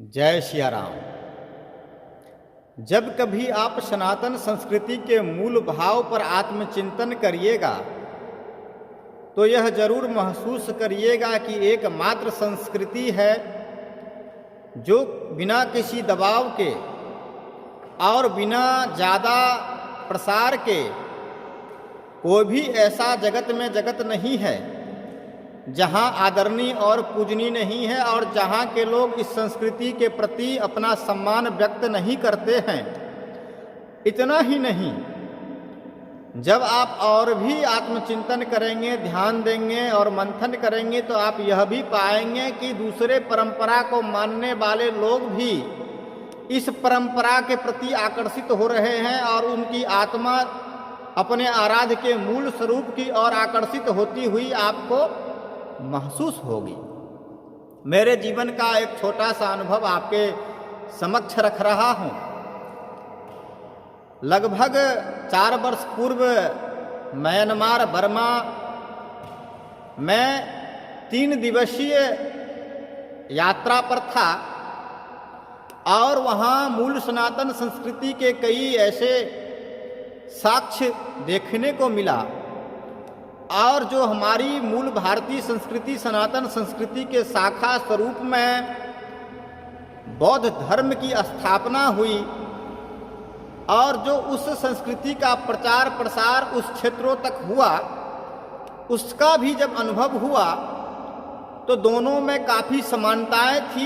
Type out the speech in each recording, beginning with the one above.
जय सिया राम। जब कभी आप सनातन संस्कृति के मूल भाव पर आत्मचिंतन करिएगा तो यह जरूर महसूस करिएगा कि एकमात्र संस्कृति है जो बिना किसी दबाव के और बिना ज़्यादा प्रसार के कोई भी ऐसा जगत में जगत नहीं है जहाँ आदरणीय और पूजनीय नहीं है और जहाँ के लोग इस संस्कृति के प्रति अपना सम्मान व्यक्त नहीं करते हैं। इतना ही नहीं, जब आप और भी आत्मचिंतन करेंगे, ध्यान देंगे और मंथन करेंगे तो आप यह भी पाएंगे कि दूसरे परंपरा को मानने वाले लोग भी इस परंपरा के प्रति आकर्षित हो रहे हैं और उनकी आत्मा अपने आराध्य के मूल स्वरूप की ओर आकर्षित होती हुई आपको महसूस होगी। मेरे जीवन का एक छोटा सा अनुभव आपके समक्ष रख रहा हूँ। लगभग 4 वर्ष पूर्व म्यांमार बर्मा में 3 दिवसीय यात्रा पर था और वहाँ मूल सनातन संस्कृति के कई ऐसे साक्ष्य देखने को मिला और जो हमारी मूल भारतीय संस्कृति सनातन संस्कृति के शाखा स्वरूप में बौद्ध धर्म की स्थापना हुई और जो उस संस्कृति का प्रचार प्रसार उस क्षेत्रों तक हुआ, उसका भी जब अनुभव हुआ तो दोनों में काफ़ी समानताएं थी।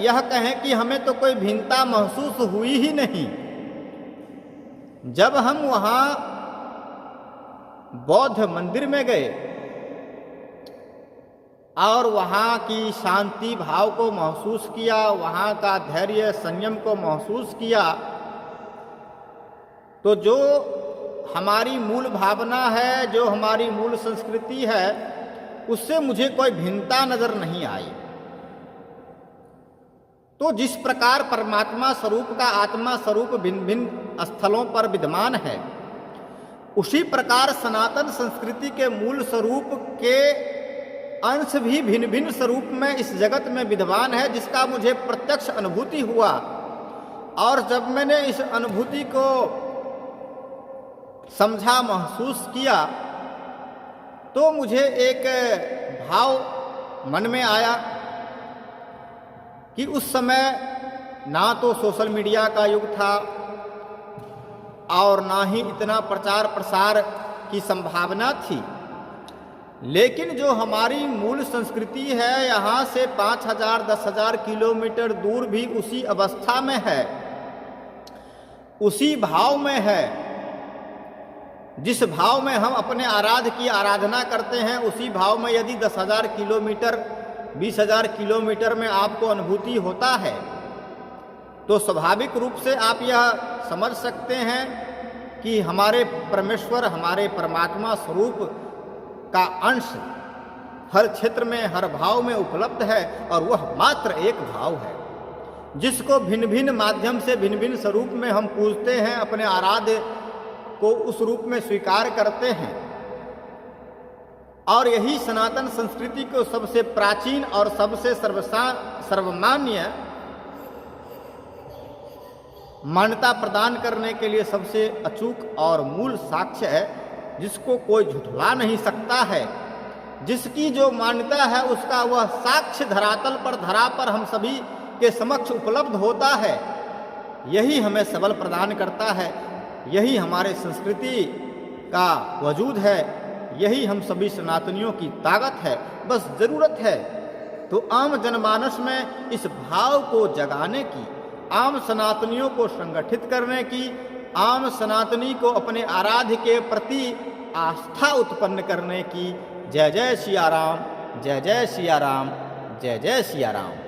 यह कहें कि हमें तो कोई भिन्नता महसूस हुई ही नहीं। जब हम वहाँ बौद्ध मंदिर में गए और वहाँ की शांति भाव को महसूस किया, वहाँ का धैर्य संयम को महसूस किया, तो जो हमारी मूल भावना है, जो हमारी मूल संस्कृति है, उससे मुझे कोई भिन्नता नजर नहीं आई। तो जिस प्रकार परमात्मा स्वरूप का आत्मा स्वरूप भिन्न भिन्न स्थलों पर विद्यमान है, उसी प्रकार सनातन संस्कृति के मूल स्वरूप के अंश भी भिन्न भिन्न स्वरूप में इस जगत में विद्यमान है, जिसका मुझे प्रत्यक्ष अनुभूति हुआ। और जब मैंने इस अनुभूति को समझा, महसूस किया, तो मुझे एक भाव मन में आया कि उस समय ना तो सोशल मीडिया का युग था और ना ही इतना प्रचार प्रसार की संभावना थी, लेकिन जो हमारी मूल संस्कृति है यहाँ से 5000 10,000 किलोमीटर दूर भी उसी अवस्था में है, उसी भाव में है। जिस भाव में हम अपने आराध्य की आराधना करते हैं, उसी भाव में यदि 10,000 किलोमीटर 20,000 किलोमीटर में आपको अनुभूति होता है तो स्वाभाविक रूप से आप यह समझ सकते हैं कि हमारे परमेश्वर, हमारे परमात्मा स्वरूप का अंश हर क्षेत्र में, हर भाव में उपलब्ध है और वह मात्र एक भाव है जिसको भिन्न भिन्न माध्यम से, भिन्न भिन्न स्वरूप में हम पूजते हैं, अपने आराध्य को उस रूप में स्वीकार करते हैं। और यही सनातन संस्कृति को सबसे प्राचीन और सबसे सर्वमान्य मान्यता प्रदान करने के लिए सबसे अचूक और मूल साक्ष्य है, जिसको कोई झुठला नहीं सकता है। जिसकी जो मान्यता है उसका वह साक्ष्य धरातल पर, धरा पर हम सभी के समक्ष उपलब्ध होता है। यही हमें सबल प्रदान करता है, यही हमारे संस्कृति का वजूद है, यही हम सभी सनातनियों की ताकत है। बस ज़रूरत है तो आम जनमानस में इस भाव को जगाने की, आम सनातनियों को संगठित करने की, आम सनातनी को अपने आराध्य के प्रति आस्था उत्पन्न करने की। जय जय सिया राम, जय जय सिया राम, जय जय सिया राम।